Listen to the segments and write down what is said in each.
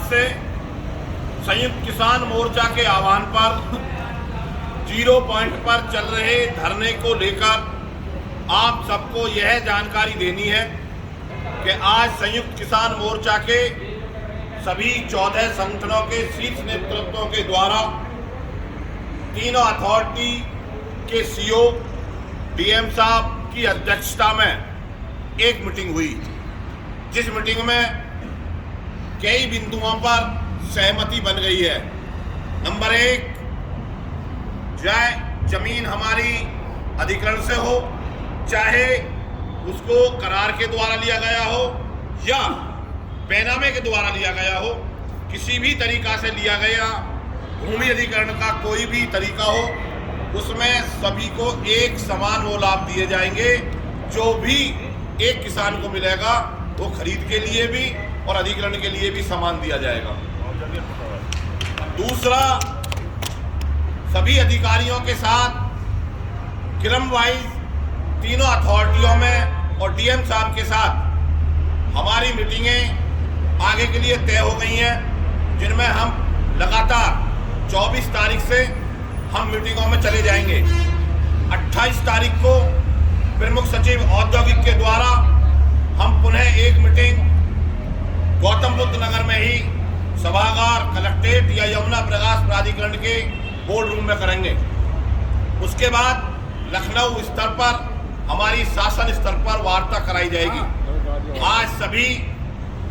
से संयुक्त किसान मोर्चा के आह्वान पर 0 पॉइंट पर चल रहे धरने को लेकर आप सबको यह जानकारी देनी है कि आज संयुक्त किसान मोर्चा के सभी 14 संगठनों के शीर्ष नेतृत्वों के द्वारा तीनों अथॉरिटी के सीओ डीएम साहब की अध्यक्षता में एक मीटिंग हुई, जिस मीटिंग में कई बिंदुओं पर सहमति बन गई है। नंबर 1, चाहे जमीन हमारी अधिग्रहण से हो, चाहे उसको करार के द्वारा लिया गया हो या बैनामे के द्वारा लिया गया हो, किसी भी तरीका से लिया गया भूमि अधिग्रहण का कोई भी तरीका हो, उसमें सभी को एक समान वो लाभ दिए जाएंगे। जो भी एक किसान को मिलेगा वो खरीद के लिए भी और अधिग्रहण के लिए भी समान दिया जाएगा। दूसरा, सभी अधिकारियों के साथ क्रम वाइज तीनों अथॉरिटियों में और डीएम साहब के साथ हमारी मीटिंगें आगे के लिए तय हो गई हैं, जिनमें हम लगातार 24 तारीख से हम मीटिंगों में चले जाएंगे। 28 तारीख को प्रमुख सचिव औद्योगिक के द्वारा हम पुनः एक मीटिंग गौतम बुद्ध नगर में ही सभागार, कलेक्ट्रेट या यमुना प्रकाश प्राधिकरण के बोर्ड रूम में करेंगे। उसके बाद लखनऊ स्तर पर हमारी शासन स्तर पर वार्ता कराई जाएगी। आज सभी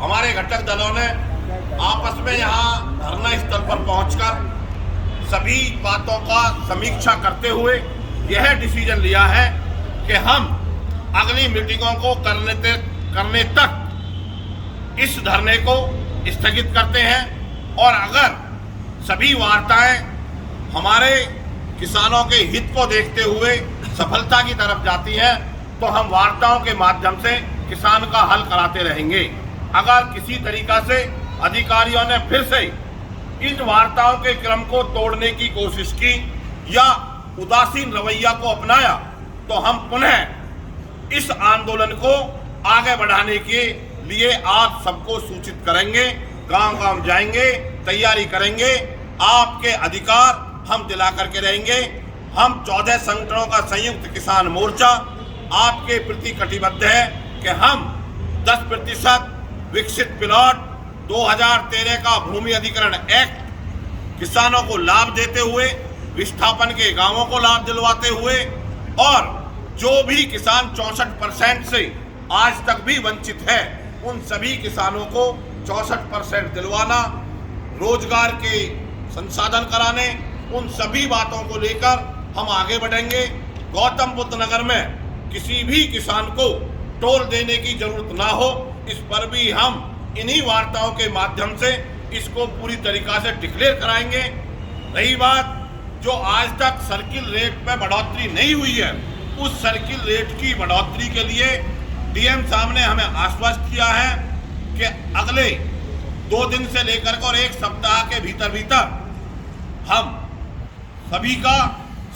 हमारे घटक दलों ने आपस में यहाँ धरना स्तर पर पहुंचकर सभी बातों का समीक्षा करते हुए यह डिसीजन लिया है कि हम अगली मीटिंगों को करने तक इस धरने को स्थगित करते हैं, और अगर सभी वार्ताएं हमारे किसानों के हित को देखते हुए सफलता की तरफ जाती हैं तो हम वार्ताओं के माध्यम से किसान का हल कराते रहेंगे। अगर किसी तरीका से अधिकारियों ने फिर से इन वार्ताओं के क्रम को तोड़ने की कोशिश की या उदासीन रवैया को अपनाया तो हम पुनः इस आंदोलन को आगे बढ़ाने के लिए आप सबको सूचित करेंगे। गांव-गांव जाएंगे, तैयारी करेंगे, आपके अधिकार हम दिला करके रहेंगे। हम 14 संगठनों का संयुक्त किसान मोर्चा आपके प्रति कटिबद्ध है कि हम 10% विकसित प्लॉट 2013 का भूमि अधिग्रहण एक्ट किसानों को लाभ देते हुए, विस्थापन के गांवों को लाभ दिलवाते हुए, और जो भी किसान 64% से आज तक भी वंचित है उन सभी किसानों को 64% दिलवाना, रोजगार के संसाधन कराने, उन सभी बातों को लेकर हम आगे बढ़ेंगे। गौतम बुद्ध नगर में किसी भी किसान को टोल देने की जरूरत ना हो, इस पर भी हम इन्हीं वार्ताओं के माध्यम से इसको पूरी तरीका से डिक्लेयर कराएंगे। रही बात जो आज तक सर्किल रेट में बढ़ोतरी नहीं हुई है, उस सर्किल रेट की बढ़ोतरी के लिए डीएम साहब ने हमें आश्वस्त किया है कि अगले 2 दिन से लेकर और 1 सप्ताह के भीतर हम सभी का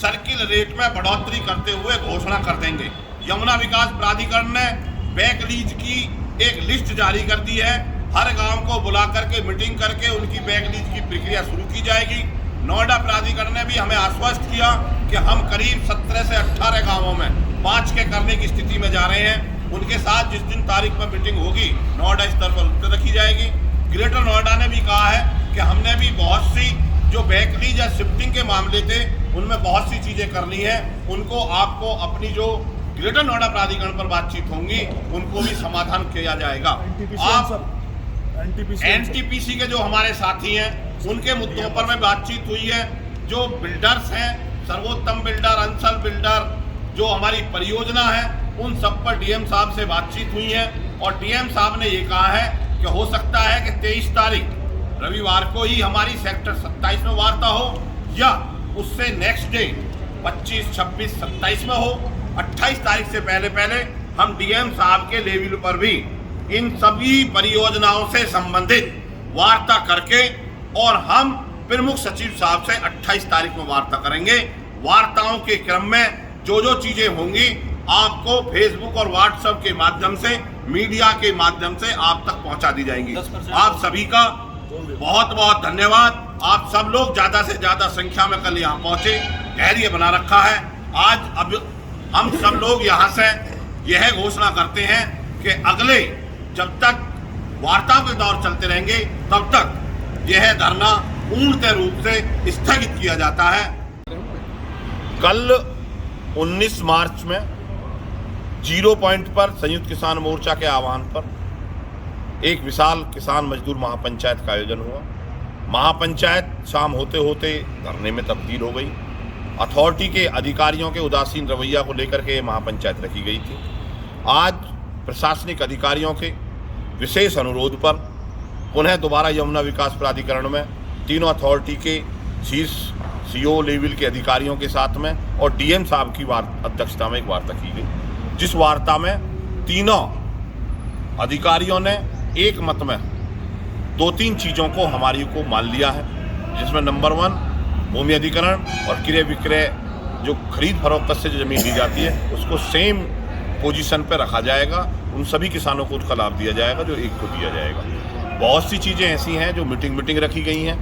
सर्किल रेट में बढ़ोतरी करते हुए घोषणा कर देंगे। यमुना विकास प्राधिकरण ने बैक लीज की एक लिस्ट जारी कर दी है। हर गांव को बुला करके मीटिंग करके उनकी बैक लीज की प्रक्रिया शुरू की जाएगी। नोएडा प्राधिकरण ने भी हमें आश्वस्त किया कि हम करीब 17 से 18 गांवों में 5 के करने की स्थिति में जा रहे हैं। उनके साथ जिस दिन तारीख में मीटिंग होगी नोएडा स्तर पर रखी जाएगी। ग्रेटर नोएडा ने भी कहा है कि हमने भी बहुत सी जो बैक लीज या शिफ्टिंग के मामले थे उनमें बहुत सी चीजें करनी है, उनको आपको अपनी जो ग्रेटर नोएडा प्राधिकरण पर बातचीत होंगी उनको भी समाधान किया जाएगा। आप एनटीपीसी के जो हमारे साथी हैं उनके मुद्दों पर में बातचीत हुई है। जो बिल्डर्स हैं, सर्वोत्तम बिल्डर, अंसल बिल्डर, जो हमारी परियोजना है, उन सब पर डीएम साहब से बातचीत हुई है और डीएम साहब ने ये कहा है कि हो सकता है कि 23 तारीख रविवार को ही हमारी सेक्टर 27 में वार्ता हो या उससे नेक्स्ट डे 25, 26, 27 में हो। 28 तारीख से पहले हम डीएम साहब के लेवल पर भी इन सभी परियोजनाओं से संबंधित वार्ता करके और हम प्रमुख सचिव साहब से 28 तारीख में वार्ता करेंगे। वार्ताओं के क्रम में जो जो चीजें होंगी आपको फेसबुक और व्हाट्सएप के माध्यम से, मीडिया के माध्यम से आप तक पहुंचा दी जाएंगी। आप सभी का बहुत बहुत धन्यवाद। आप सब लोग ज़्यादा से ज़्यादा संख्या में कल यहाँ पहुँचे, धैर्य बना रखा है। आज अब हम सब लोग यहाँ से यह घोषणा करते हैं कि अगले जब तक वार्ता के दौर चलते रहेंगे तब तक यह धरना पूर्णतः रूप से स्थगित किया जाता है। कल 19 मार्च में 0 पॉइंट पर संयुक्त किसान मोर्चा के आह्वान पर एक विशाल किसान मजदूर महापंचायत का आयोजन हुआ। महापंचायत शाम होते होते धरने में तब्दील हो गई। अथॉरिटी के अधिकारियों के उदासीन रवैया को लेकर के महापंचायत रखी गई थी। आज प्रशासनिक अधिकारियों के विशेष अनुरोध पर पुनः दोबारा यमुना विकास प्राधिकरण में तीनों अथॉरिटी के शीर्ष सीओ लेवल के अधिकारियों के साथ में और डीएम साहब की अध्यक्षता में एक वार्ता की गई, जिस वार्ता में तीनों अधिकारियों ने एक मत में 2-3 चीज़ों को हमारी को मान लिया है, जिसमें नंबर 1 भूमि अधिग्रहण और क्रय विक्रय जो खरीद फरोख्त से जो ज़मीन ली जाती है उसको सेम पोजीशन पर रखा जाएगा। उन सभी किसानों को उसका लाभ दिया जाएगा जो एक को दिया जाएगा। बहुत सी चीज़ें ऐसी हैं जो मीटिंग रखी गई हैं।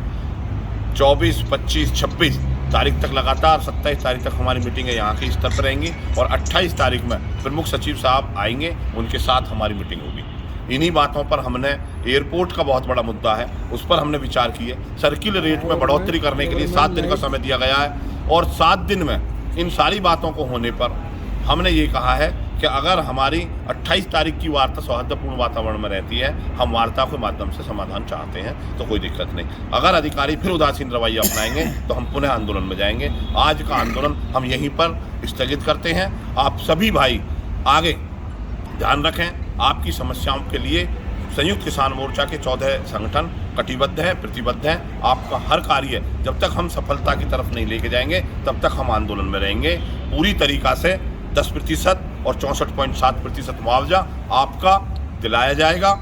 24, 25, 26 तारीख तक लगातार 27 तारीख तक हमारी मीटिंगें यहाँ के स्तर पर रहेंगी और 28 तारीख में प्रमुख सचिव साहब आएंगे, उनके साथ हमारी मीटिंग होगी। इन्हीं बातों पर हमने एयरपोर्ट का बहुत बड़ा मुद्दा है, उस पर हमने विचार किए। सर्किल रेट में बढ़ोतरी करने के लिए 7 दिन का समय दिया गया है और 7 दिन में इन सारी बातों को होने पर हमने ये कहा है कि अगर हमारी 28 तारीख की वार्ता सौहार्दपूर्ण वातावरण में रहती है, हम वार्ता के माध्यम से समाधान चाहते हैं तो कोई दिक्कत नहीं। अगर अधिकारी फिर उदासीन रवैया अपनाएंगे तो हम पुनः आंदोलन में जाएंगे। आज का आंदोलन हम यहीं पर स्थगित करते हैं। आप सभी भाई आगे ध्यान रखें। आपकी समस्याओं के लिए संयुक्त किसान मोर्चा के 14 संगठन कटिबद्ध है, प्रतिबद्ध है। आपका हर कार्य जब तक हम सफलता की तरफ नहीं लेके जाएंगे तब तक हम आंदोलन में रहेंगे। पूरी तरीक़ा से 10% और 64.7% मुआवजा आपका दिलाया जाएगा।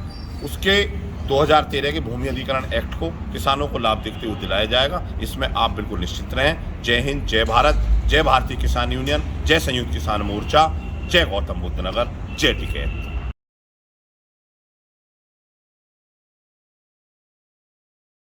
उसके 2013 के भूमि अधिग्रहण एक्ट को किसानों को लाभ देखते हुए दिलाया जाएगा। इसमें आप बिल्कुल निश्चित रहें। जय हिंद, जय भारत, जय भारतीय किसान यूनियन, जय संयुक्त किसान मोर्चा, जय गौतम बुद्ध नगर, जय टिकैत।